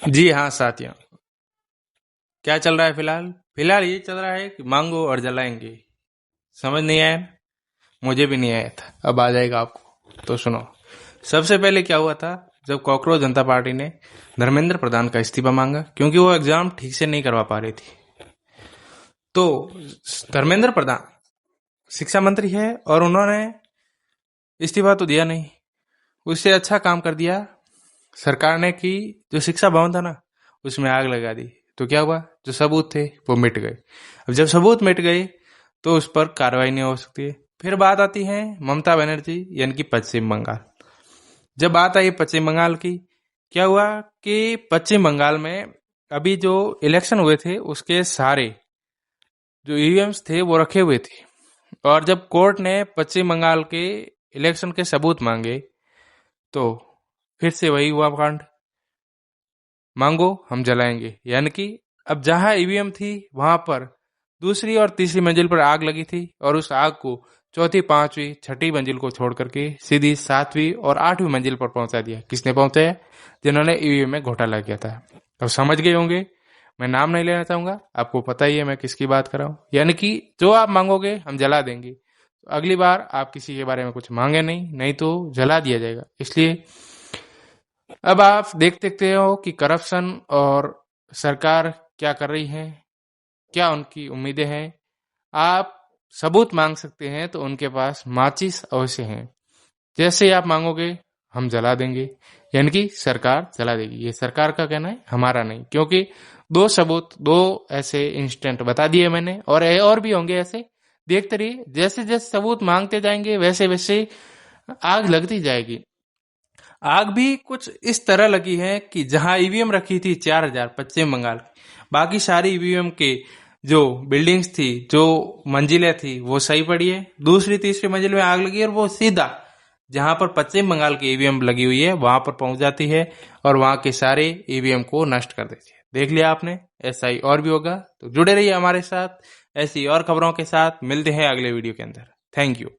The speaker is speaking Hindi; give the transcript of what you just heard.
जी हाँ साथियों, क्या चल रहा है फिलहाल? फिलहाल ये चल रहा है कि मांगो और जलाएंगे। समझ नहीं आया? मुझे भी नहीं आया था, अब आ जाएगा आपको। तो सुनो, सबसे पहले क्या हुआ था जब कॉकरोच जनता पार्टी ने धर्मेंद्र प्रधान का इस्तीफा मांगा, क्योंकि वो एग्जाम ठीक से नहीं करवा पा रही थी। तो धर्मेंद्र प्रधान शिक्षा मंत्री है और उन्होंने इस्तीफा तो दिया नहीं, उससे अच्छा काम कर दिया सरकार ने कि जो शिक्षा भवन था ना, उसमें आग लगा दी। तो क्या हुआ, जो सबूत थे वो मिट गए। अब जब सबूत मिट गए तो उस पर कार्रवाई नहीं हो सकती है। फिर बात आती है ममता बनर्जी यानी कि पश्चिम बंगाल। जब बात आई पश्चिम बंगाल की, क्या हुआ कि पश्चिम बंगाल में अभी जो इलेक्शन हुए थे उसके सारे जो ईवीएम्स थे वो रखे हुए थे। और जब कोर्ट ने पश्चिम बंगाल के इलेक्शन के सबूत मांगे तो फिर से वही हुआ कांड, मांगो हम जलाएंगे। यानी कि अब जहां ईवीएम थी वहां पर दूसरी और तीसरी मंजिल पर आग लगी थी, और उस आग को चौथी, पांचवी, छठी मंजिल को छोड़ करके सीधी सातवीं और आठवीं मंजिल पर पहुंचा दिया। किसने पहुंचाया? जिन्होंने ईवीएम में घोटाला किया था। अब समझ गए होंगे, मैं नाम नहीं लेना चाहूंगा, आपको पता ही है मैं किसकी बात कर रहा हूं। यानी कि जो आप मांगोगे हम जला देंगे। तो अगली बार आप किसी के बारे में कुछ मांगे नहीं, नहीं तो जला दिया जाएगा। इसलिए अब आप देख सकते हो कि करप्शन और सरकार क्या कर रही है, क्या उनकी उम्मीदें हैं। आप सबूत मांग सकते हैं तो उनके पास माचिस अवश्य हैं। जैसे ही आप मांगोगे हम जला देंगे, यानी कि सरकार जला देगी। ये सरकार का कहना है, हमारा नहीं। क्योंकि दो सबूत, दो ऐसे इंस्टेंट बता दिए मैंने, और भी होंगे ऐसे। देखते रहिए, जैसे जैसे सबूत मांगते जाएंगे वैसे वैसे आग लगती जाएगी। आग भी कुछ इस तरह लगी है कि जहां ईवीएम रखी थी 4,000 पश्चिम बंगाल की, बाकी सारी ईवीएम के जो बिल्डिंग्स थी, जो मंजिलें थी, वो सही पड़ी है। दूसरी तीसरी मंजिल में आग लगी है और वो सीधा जहां पर पश्चिम बंगाल की ईवीएम लगी हुई है वहां पर पहुंच जाती है और वहां के सारे ईवीएम को नष्ट कर देती है। देख लिया आपने, ऐसा ही और भी होगा। तो जुड़े रहिए हमारे साथ, ऐसी और खबरों के साथ। मिलते हैं अगले वीडियो के अंदर। Thank you.